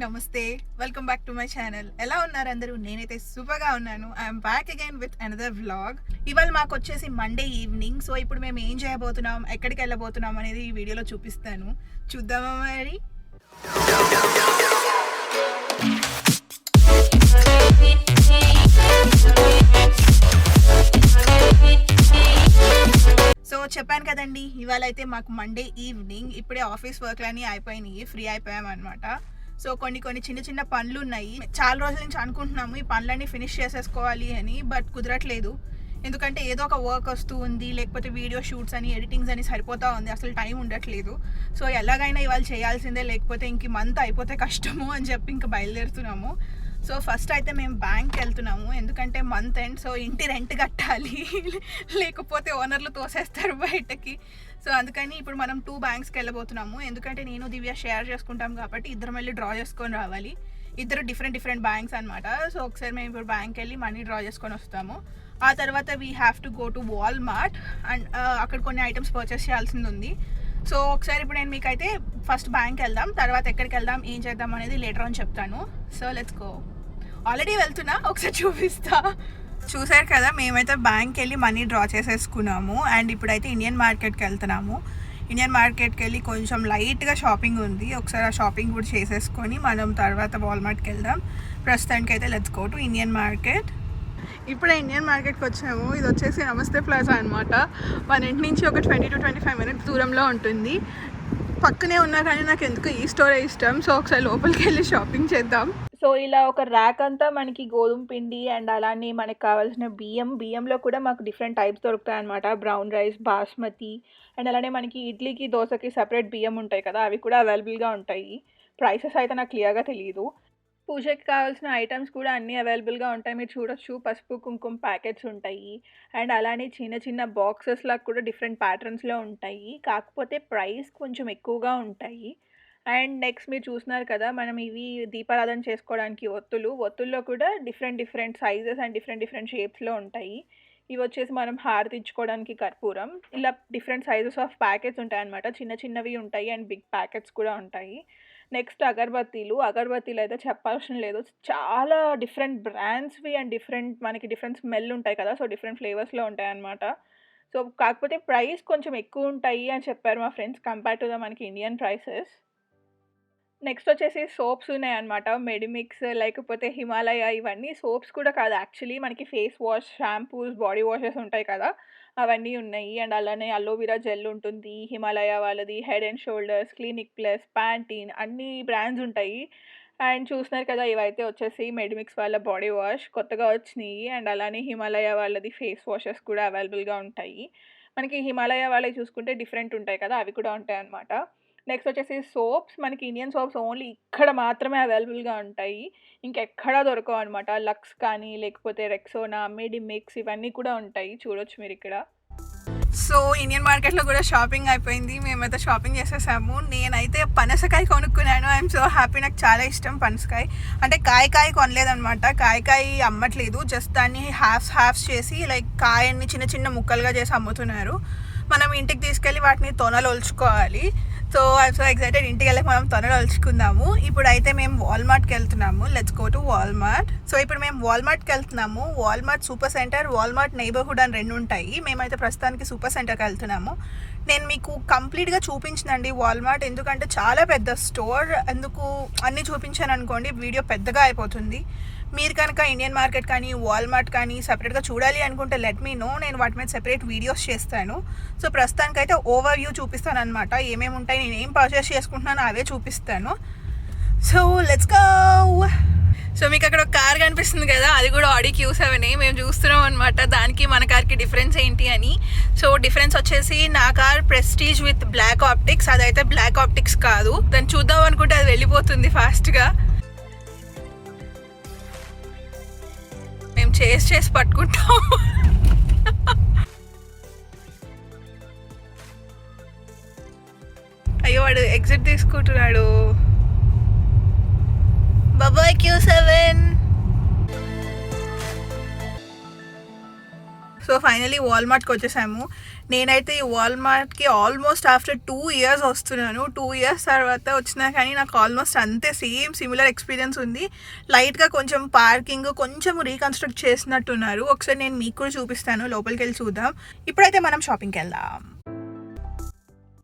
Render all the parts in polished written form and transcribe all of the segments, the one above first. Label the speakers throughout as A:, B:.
A: నమస్తే, welcome back to my channel. ఎలా ఉన్నారు అందరూ? నేనైతే సూపర్గా ఉన్నాను. I'm back again with another vlog. ఇవాళ మాకు వచ్చేసి మండే ఈవినింగ్. సో ఇప్పుడు మేము ఏం చేయబోతున్నాం, ఎక్కడికి వెళ్ళబోతున్నాం అనేది ఈ వీడియోలో చూపిస్తాను. చూద్దామా మరి? సో చెప్పాను కదండి, ఇవాళ అయితే మాకు మండే ఈవినింగ్. ఇప్పుడే ఆఫీస్ వర్క్లన్నీ అయిపోయినాయి, ఫ్రీ అయిపోయాం అనమాట. సో కొన్ని చిన్న చిన్న పనులు ఉన్నాయి. చాలా రోజుల నుంచి అనుకుంటున్నాము ఈ పనులన్నీ ఫినిష్ చేసేసుకోవాలి అని, బట్ కుదరట్లేదు. ఎందుకంటే ఏదో ఒక వర్క్ వస్తూ ఉంది, లేకపోతే వీడియో షూట్స్ అని, ఎడిటింగ్స్ అని సరిపోతూ ఉంది, అసలు టైం ఉండట్లేదు. సో ఎలాగైనా ఇవాళ చేయాల్సిందే, లేకపోతే ఇంక మంత్ అయిపోతే కష్టము అని చెప్పి ఇంకా బయలుదేరుతున్నాము. సో ఫస్ట్ అయితే మేము బ్యాంక్కి వెళ్తున్నాము, ఎందుకంటే మంత్ ఎండ్. సో ఇంటి రెంట్ కట్టాలి, లేకపోతే ఓనర్లు తోసేస్తారు బయటకి. సో అందుకని ఇప్పుడు మనం 2 బ్యాంక్స్కి వెళ్ళబోతున్నాము. ఎందుకంటే నేను దివ్య షేర్ చేసుకుంటాం కాబట్టి ఇద్దరం వెళ్ళి డ్రా చేసుకొని రావాలి. ఇద్దరు డిఫరెంట్ బ్యాంక్స్ అనమాట. సో ఒకసారి మేము ఇప్పుడు బ్యాంక్కి వెళ్ళి మనీ డ్రా చేసుకొని వస్తాము. ఆ తర్వాత we have to go to Walmart and అక్కడ కొన్ని ఐటమ్స్ పర్చేస్ చేయాల్సింది ఉంది. సో ఒకసారి ఇప్పుడు నేను మీకైతే ఫస్ట్ బ్యాంక్కి వెళ్దాం, తర్వాత ఎక్కడికి వెళ్దాం, ఏం చేద్దాం అనేది లేటర్ అని చెప్తాను. So let's go. ఆల్రెడీ వెళ్తున్నా, ఒకసారి చూపిస్తా. చూసారు కదా, మేమైతే బ్యాంక్కి వెళ్ళి మనీ డ్రా చేసేసుకున్నాము. అండ్ ఇప్పుడైతే ఇండియన్ మార్కెట్కి వెళ్తున్నాము. ఇండియన్ మార్కెట్కి వెళ్ళి కొంచెం లైట్గా షాపింగ్ ఉంది, ఒకసారి ఆ షాపింగ్ కూడా చేసేసుకొని మనం తర్వాత వాల్మార్ట్కి వెళ్దాం. ప్రస్తుతానికి అయితే let's go to Indian market. ఇప్పుడే ఇండియన్ మార్కెట్కి వచ్చాము. ఇది వచ్చేసి నమస్తే ప్లాజా అనమాట. మన ఇంటి నుంచి ఒక 20 to 25 minutes దూరంలో ఉంటుంది. పక్కనే ఉన్నా కానీ నాకు ఎందుకు ఈ స్టోరే ఇష్టం. సో ఒకసారి లోపలికి వెళ్ళి షాపింగ్ చేద్దాం. సో ఇలా ఒక ర్యాక్ అంతా మనకి గోధుమ పిండి అండ్ అలానే మనకి కావాల్సిన బియ్యంలో కూడా మాకు డిఫరెంట్ టైప్స్ దొరుకుతాయి అనమాట. బ్రౌన్ రైస్, బాస్మతి అండ్ అలానే మనకి ఇడ్లీకి, దోశకి సపరేట్ బియ్యం ఉంటాయి కదా, అవి కూడా అవైలబుల్గా ఉంటాయి. ప్రైసెస్ అయితే నాకు క్లియర్గా తెలియదు. పూజకి కావాల్సిన ఐటమ్స్ కూడా అన్నీ అవైలబుల్గా ఉంటాయి. మీరు చూడొచ్చు, పసుపు కుంకుమ ప్యాకెట్స్ ఉంటాయి అండ్ అలానే చిన్న బాక్సెస్ లాగా కూడా డిఫరెంట్ ప్యాటర్న్స్లో ఉంటాయి. కాకపోతే ప్రైస్ కొంచెం ఎక్కువగా ఉంటాయి. అండ్ నెక్స్ట్ మీరు చూస్తున్నారు కదా, మనం ఇవి దీపారాధన చేసుకోవడానికి ఒత్తుల్లో కూడా డిఫరెంట్ సైజెస్ అండ్ డిఫరెంట్ షేప్స్లో ఉంటాయి. ఇవి వచ్చేసి మనం హారతి ఇచ్చుకోవడానికి కర్పూరం. ఇలా డిఫరెంట్ సైజెస్ ఆఫ్ ప్యాకెట్స్ ఉంటాయి అన్నమాట. చిన్నవి ఉంటాయి అండ్ బిగ్ ప్యాకెట్స్ కూడా ఉంటాయి. నెక్స్ట్ అగరబత్తీలు అయితే చెప్పాల్సిన లేదు, చాలా డిఫరెంట్ బ్రాండ్స్వి అండ్ మనకి డిఫరెంట్ స్మెల్ ఉంటాయి కదా, సో డిఫరెంట్ ఫ్లేవర్స్లో ఉంటాయి అన్నమాట. సో కాకపోతే ప్రైస్ కొంచెం ఎక్కువ ఉంటాయి అని చెప్పారు మా ఫ్రెండ్స్, కంపేర్ టు ద మనకి ఇండియన్ ప్రైసెస్. నెక్స్ట్ వచ్చేసి సోప్స్ ఉన్నాయన్నమాట. మెడిమిక్స్, లేకపోతే హిమాలయ, ఇవన్నీ సోప్స్ కూడా కాదు యాక్చువల్లీ, మనకి face wash, shampoos, body washes ఉంటాయి కదా, అవన్నీ ఉన్నాయి. అండ్ అలానే అలోవెరా జెల్ ఉంటుంది, హిమాలయ వాళ్ళది, head and shoulders, clinic plus, Pantene, అన్ని బ్రాండ్స్ ఉంటాయి. అండ్ చూస్తున్నారు కదా, ఇవైతే వచ్చేసి మెడిమిక్స్ వాళ్ళ బాడీ వాష్ కొత్తగా వచ్చినాయి. అండ్ అలానే హిమాలయ వాళ్ళది ఫేస్ వాషెస్ కూడా అవైలబుల్గా ఉంటాయి. మనకి హిమాలయ వాళ్ళవి చూసుకుంటే డిఫరెంట్ ఉంటాయి కదా, అవి కూడా ఉంటాయి అన్నమాట. నెక్స్ట్ వచ్చేసి సోప్స్, మనకి ఇండియన్ సోప్స్ ఓన్లీ ఇక్కడ మాత్రమే అవైలబుల్గా ఉంటాయి, ఇంకెక్కడా దొరకవు అనమాట. లక్స్ కానీ, లేకపోతే రెక్సోనా, మెడిమిక్స్, ఇవన్నీ కూడా ఉంటాయి, చూడొచ్చు మీరు ఇక్కడ. సో ఇండియన్ మార్కెట్లో కూడా షాపింగ్ అయిపోయింది, మేమైతే షాపింగ్ చేసేసాము. నేనైతే పనసకాయ కొనుక్కున్నాను. ఐఎమ్ సో హ్యాపీ, నాకు చాలా ఇష్టం పనసకాయ. అంటే కాయ కొనలేదనమాట, కాయ అమ్మట్లేదు, జస్ట్ దాన్ని హాఫ్స్ చేసి లైక్ కాయన్ని చిన్న ముక్కలుగా చేసి అమ్ముతున్నారు. మనం ఇంటికి తీసుకెళ్ళి వాటిని తొనలు ఒలుచుకోవాలి. సో ఐఎమ్ సో ఎక్సైటెడ్, ఇంటికి వెళ్ళి మనం తొనలు ఒలుచుకుందాము. ఇప్పుడు అయితే మేము వాల్మార్ట్కి వెళ్తున్నాము. Let's go to Walmart. So ఇప్పుడు మేము వాల్మార్ట్కి వెళ్తున్నాము. Walmart super centre, Walmart neighbourhood అని 2 ఉంటాయి. మేమైతే ప్రస్తుతానికి సూపర్ సెంటర్కి వెళ్తున్నాము. నేను మీకు కంప్లీట్గా చూపించనండి వాల్మార్ట్, ఎందుకంటే చాలా పెద్ద స్టోర్, ఎందుకు అన్నీ చూపించాను అనుకోండి వీడియో పెద్దగా అయిపోతుంది. మీరు కనుక ఇండియన్ మార్కెట్ కానీ, వాల్మార్ట్ కానీ సపరేట్గా చూడాలి అనుకుంటే లెట్ మీ నో, నేను వాటి మీద సెపరేట్ వీడియోస్ చేస్తాను. సో ప్రస్తుతానికైతే ఓవర్ వ్యూ చూపిస్తాను అనమాట, ఏమేమి ఉంటాయి, నేను ఏం పర్చేస్ చేసుకుంటున్నానో అవే చూపిస్తాను. So let's go. సో మీకు అక్కడ ఒక కార్ కనిపిస్తుంది కదా, అది కూడా ఆడి Q7 మేము చూస్తున్నాం అనమాట. దానికి మన కార్కి డిఫరెన్స్ ఏంటి అని. సో డిఫరెన్స్ వచ్చేసి నా car Prestige with black optics, అదైతే బ్లాక్ ఆప్టిక్స్ కాదు. దాన్ని చూద్దాం అనుకుంటే అది వెళ్ళిపోతుంది ఫాస్ట్గా. మేము చేసి పట్టుకుంటాం. అయ్యో వాడు ఎగ్జిట్ తీసుకుంటున్నాడు. బాబాయ్ Q7. సో ఫైనలీ వాల్మార్ట్కి వచ్చేసాము. నేనైతే ఈ వాల్మార్ట్కి ఆల్మోస్ట్ ఆఫ్టర్ 2 years వస్తున్నాను. 2 years తర్వాత వచ్చినా కానీ నాకు ఆల్మోస్ట్ అంతే సిమిలర్ ఎక్స్పీరియన్స్ ఉంది. లైట్గా కొంచెం పార్కింగ్ కొంచెం రీకన్స్ట్రక్ట్ చేసినట్టున్నారు. ఒకసారి నేను మీకు కూడా చూపిస్తాను, లోపలికి వెళ్ళి చూద్దాం. ఇప్పుడైతే మనం షాపింగ్కి వెళ్దాం.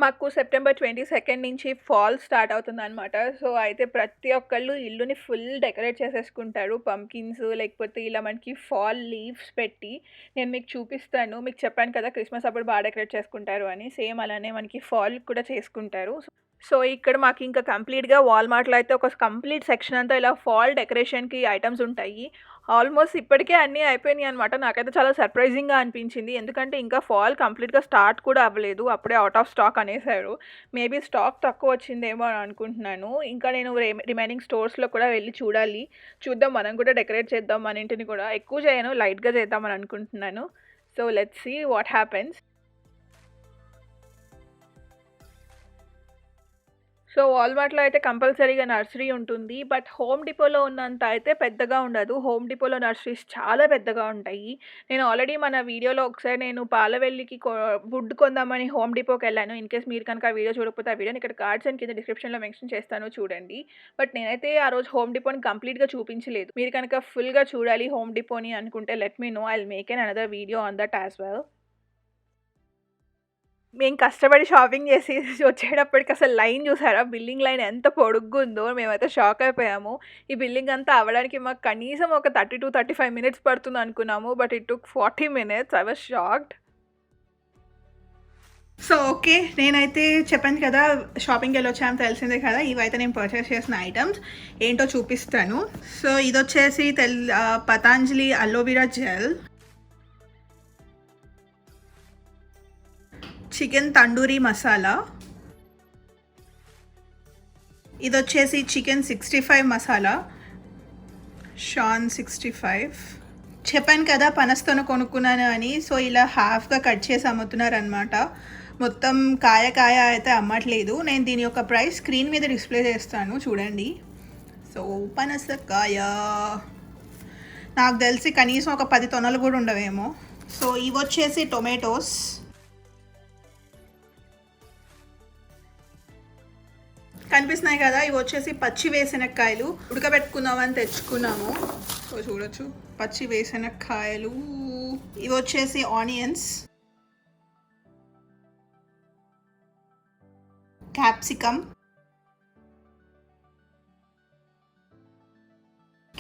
A: మాకు సెప్టెంబర్ 22 నుంచి ఫాల్ స్టార్ట్ అవుతుంది అనమాట. సో అయితే ప్రతి ఒక్కళ్ళు ఇల్లుని ఫుల్ డెకరేట్ చేసేసుకుంటారు, పంకిన్స్ లేకపోతే ఇలా మనకి ఫాల్ లీవ్స్ పెట్టి. నేను మీకు చూపిస్తాను. మీకు చెప్పాను కదా క్రిస్మస్ అప్పుడు బాగా డెకరేట్ చేసుకుంటారు అని, సేమ్ అలానే మనకి ఫాల్ కూడా చేసుకుంటారు. సో ఇక్కడ మాకు ఇంకా కంప్లీట్గా వాల్మార్ట్లో అయితే ఒక కంప్లీట్ సెక్షన్ అంతా ఇలా ఫాల్ డెకరేషన్కి ఐటమ్స్ ఉంటాయి. ఆల్మోస్ట్ ఇప్పటికే అన్నీ అయిపోయినాయి అనమాట. నాకైతే చాలా సర్ప్రైజింగ్గా అనిపించింది, ఎందుకంటే ఇంకా ఫాల్ కంప్లీట్గా స్టార్ట్ కూడా అవ్వలేదు, అప్పుడే అవుట్ ఆఫ్ స్టాక్ అనేసారు. మేబీ స్టాక్ తక్కువ వచ్చిందేమో అని అనుకుంటున్నాను. ఇంకా నేను రిమైనింగ్ స్టోర్స్లో కూడా వెళ్ళి చూద్దాం, మనం కూడా డెకరేట్ చేద్దాం మన ఇంటిని కూడా. ఎక్కువ చేయను, లైట్గా చేద్దామని అనుకుంటున్నాను. So let's see what happens. So వాల్మార్ట్లో అయితే కంపల్సరీగా నర్సరీ ఉంటుంది, బట్ హోమ్ డిపోలో ఉన్నంత అయితే పెద్దగా ఉండదు. హోమ్ డిపోలో నర్సరీస్ చాలా పెద్దగా ఉంటాయి. నేను ఆల్రెడీ మన వీడియోలో ఒకసారి నేను పాలవెల్లికి వుడ్ కొందామని హోమ్ డిపోకి వెళ్ళాను. ఇన్ కేస్ మీరు కనుక ఆ వీడియో చూడకపోతే ఆ వీడియోని ఇక్కడ కార్డ్స్ అండ్ కింద డిస్క్రిప్షన్లో మెన్షన్ చేస్తాను, చూడండి. బట్ నేనైతే ఆ రోజు హోమ్ డిపోని కంప్లీట్గా చూపించలేదు. మీరు కనుక ఫుల్గా చూడాలి హోమ్ డిపోని అనుకుంటే let me know, I will make an another video on that as well. మేము కష్టపడి షాపింగ్ చేసి వచ్చేటప్పటికి అసలు లైన్ చూసారా, బిల్లింగ్ లైన్ ఎంత పొడుగ్గుందో. మేమైతే షాక్ అయిపోయాము. ఈ బిల్లింగ్ అంతా అవ్వడానికి మాకు కనీసం ఒక 30-35 minutes పడుతుంది అనుకున్నాము, but it took 40 minutes. I was shocked. So okay, నేనైతే చెప్పాను కదా షాపింగ్కి వెళ్ళి వచ్చాము, తెలిసిందే కదా. ఇవైతే నేను పర్చేస్ చేసిన ఐటమ్స్ ఏంటో చూపిస్తాను. సో ఇది వచ్చేసి Patanjali aloe vera gel, chicken tandoori masala, ఇది వచ్చేసి చికెన్ 65 మసాలా, షాన్ 65. చెప్పాను కదా పనస్తోనే కొనుక్కున్నాను అని. సో ఇలా హాఫ్గా కట్ చేసి అమ్ముతున్నారు అనమాట. మొత్తం కాయ అయితే అమ్మట్లేదు. నేను దీని యొక్క ప్రైస్ స్క్రీన్ మీద డిస్ప్లే చేస్తాను, చూడండి. సో పనసకాయ నాకు తెలిసి కనీసం ఒక 10 తొనలు కూడా ఉండవేమో. సో ఇవి వచ్చేసి టొమాటోస్, కనిపిస్తున్నాయి కదా, ఇవి వచ్చేసి పచ్చి వేరుశెనక్కాయలు. ఉడకబెట్టుకుందామని తెచ్చుకున్నాము. సో చూడొచ్చు, పచ్చి వేరుశెనక్కాయలు. ఇవి వచ్చేసి onions, capsicum,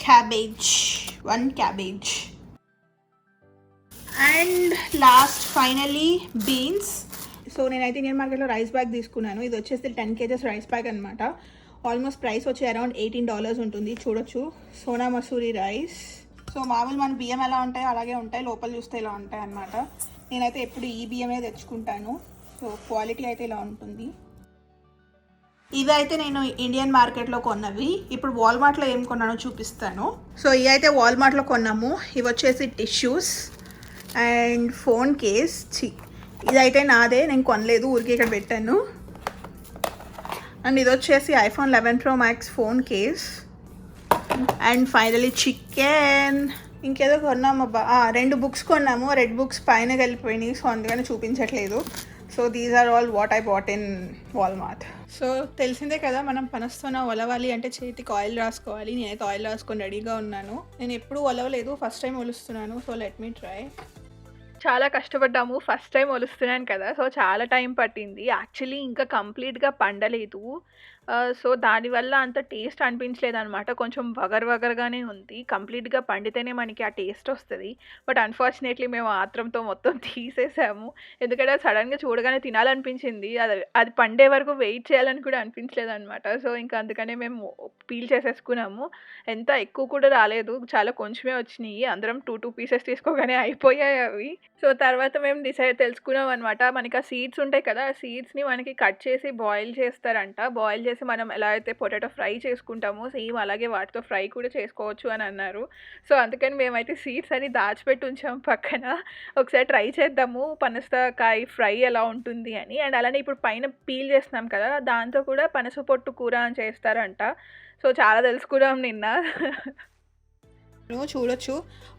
A: cabbage, 1 cabbage, and last finally beans. So నేనైతే ఇండియన్ మార్కెట్లో రైస్ బ్యాగ్ తీసుకున్నాను. ఇది వచ్చేసి 10 kgs రైస్ బ్యాగ్ అనమాట. ఆల్మోస్ట్ ప్రైస్ వచ్చి అరౌండ్ $18 ఉంటుంది. చూడొచ్చు, సోనా మసూరి రైస్. సో మామూలు మన బియ్యం ఎలా ఉంటాయో అలాగే ఉంటాయి, లోపల చూస్తే ఇలా ఉంటాయి అనమాట. నేనైతే ఎప్పుడు ఈ బియ్యమే తెచ్చుకుంటాను. సో క్వాలిటీ అయితే ఇలా ఉంటుంది. ఇవి అయితే నేను ఇండియన్ మార్కెట్లో కొన్నవి. ఇప్పుడు వాల్మార్ట్లో ఏం కొన్నానో చూపిస్తాను. సో ఇవి అయితే వాల్మార్ట్లో కొన్నాము. ఇవి వచ్చేసి టిష్యూస్ అండ్ ఫోన్ కేస్. ఇదైతే నాదే, నేను కొనలేదు, ఊరికి ఇక్కడ పెట్టాను. అండ్ ఇది వచ్చేసి iPhone 11 Pro Max phone case. And finally chicken. ఇంకేదో కొన్నాము అబ్బా, 2 బుక్స్ కొన్నాము. రెడ్ బుక్స్ పైన వెళ్ళిపోయినాయి, సో అందుకని చూపించట్లేదు. So these are all what I bought in Walmart. So తెలిసిందే కదా, మనం పనస్తోన ఒలవాలి అంటే చేతికి ఆయిల్ రాసుకోవాలి. నేనైతే ఆయిల్ రాసుకొని రెడీగా ఉన్నాను. నేను ఎప్పుడూ ఒలవలేదు, ఫస్ట్ టైం ఒలుస్తున్నాను. So let me try. చాలా కష్టపడ్డాము, ఫస్ట్ టైం ఒలుస్తున్నాను కదా. సో చాలా టైం పట్టింది. యాక్చువల్లీ ఇంకా కంప్లీట్గా పండలేదు. సో దానివల్ల అంత టేస్ట్ అనిపించలేదు అనమాట. కొంచెం వగరగానే ఉంది. కంప్లీట్గా పండితేనే మనకి ఆ టేస్ట్ వస్తుంది. బట్ అన్ఫార్చునేట్లీ మేము ఆత్రంతో మొత్తం తీసేసాము, ఎందుకంటే సడన్గా చూడగానే తినాలనిపించింది. అది పండే వరకు వెయిట్ చేయాలని కూడా అనిపించలేదు అనమాట. సో ఇంకా అందుకనే మేము పీల్ చేసేసుకున్నాము. ఎంత ఎక్కువ కూడా రాలేదు, చాలా కొంచెమే వచ్చినాయి. అందరం 2 pieces తీసుకోగానే అయిపోయాయి అవి. సో తర్వాత మేము తెలుసుకున్నాం అనమాట. మనకి ఆ సీడ్స్ ఉంటాయి కదా, ఆ సీడ్స్ని మనకి కట్ చేసి బాయిల్ చేస్తారంట. బాయిల్ చేసి మనం ఎలా అయితే పొటాటో ఫ్రై చేసుకుంటామో సేమ్ అలాగే వాటితో ఫ్రై కూడా చేసుకోవచ్చు అని అన్నారు. సో అందుకని మేమైతే సీడ్స్ అని దాచిపెట్టి ఉంచాము పక్కన. ఒకసారి ట్రై చేద్దాము పనసకాయ ఫ్రై ఎలా ఉంటుంది అని. అండ్ అలానే ఇప్పుడు పైన పీల్ చేస్తున్నాం కదా, దాంతో కూడా పనస పొట్టు కూర అని చేస్తారంట. సో చాలా తెలుసుకున్నాం నిన్న. చూడొచ్చు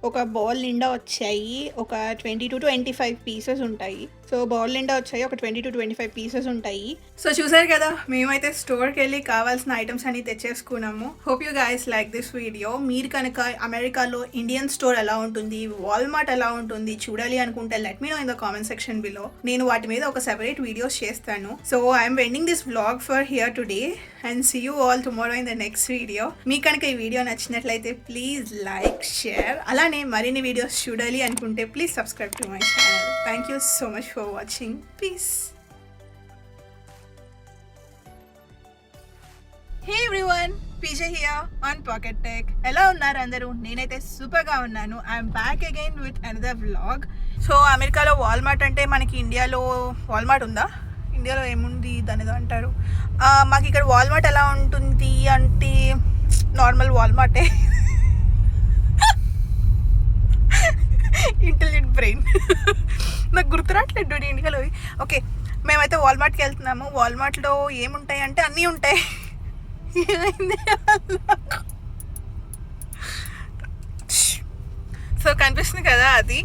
A: ఒక బౌల్ నిండా వచ్చాయి, ఒక 20 to 25 పీసెస్ ఉంటాయి. సో బౌల్ నిండా వచ్చాయి, ఒక 20 to 25 పీసెస్ ఉంటాయి. సో చూసారు కదా, మేమైతే స్టోర్కి వెళ్ళి కావాల్సిన ఐటమ్స్ అన్ని తెచ్చేసుకున్నాము. Hope you guys like this video. మీరు కనుక అమెరికాలో ఇండియన్ స్టోర్ ఎలా ఉంటుంది, వాల్మార్ట్ ఎలా ఉంటుంది చూడాలి అనుకుంటే let me know in the comment section below. నేను వాటి మీద ఒక సెపరేట్ వీడియోస్ చేస్తాను. So I'm ending this vlog for here today and see you all tomorrow in the next video. మీకు కనుక ఈ వీడియో నచ్చినట్లయితే ప్లీజ్ లైక్, షేర్, అలానే మరిన్ని వీడియోస్ చూడాలి అనుకుంటే please subscribe to my channel. Thank you so much for watching. Peace. Hey everyone, PJ here on Pocket Tech. ఎలా ఉన్నారు అందరూ? నేనైతే సూపర్గా ఉన్నాను. I'm back again with another vlog. So అమెరికాలో వాల్మార్ట్ అంటే మనకి ఇండియాలో వాల్మార్ట్ ఉందా? ఇండియాలో ఏముంది దాని ఏదో అంటారు. మాకు ఇక్కడ వాల్మార్ట్ ఎలా ఉంటుంది అంటే నార్మల్ వాల్మార్టే. ఇంటెలిజెంట్ బ్రెయిన్ నాకు గుర్తురాట్లేదు ఇండియాలో. ఓకే, మేమైతే వాల్మార్ట్కి వెళ్తున్నాము. వాల్మార్ట్లో ఏముంటాయి అంటే అన్నీ ఉంటాయి. సో కనిపిస్తుంది కదా అది.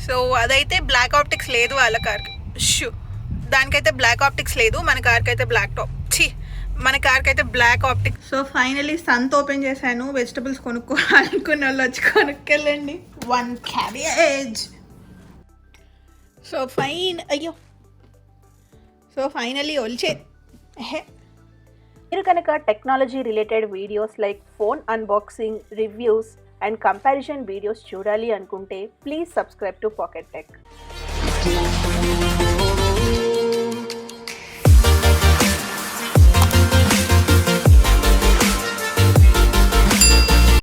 A: సో అదైతే బ్లాక్ ఆప్టిక్స్ లేదు వాళ్ళ కార్కి. దానికైతే బ్లాక్ ఆప్టిక్స్ లేదు, మన కార్కి అయితే మన కార్కి అయితే బ్లాక్ ఆప్టిక్స్. సో ఫైనలీ సంత్ ఓపెన్ చేశాను. వెజిటబుల్స్ కొనుక్కోవాలనుకున్న వాళ్ళు వచ్చి కొనుక్కెళ్ళండి. 1 cabbage. సో ఫైనలీ ఒలిచే.
B: మీరు కనుక technology related videos like phone unboxing, reviews and comparison videos చూడాలి అనుకుంటే please subscribe to Pocket tech.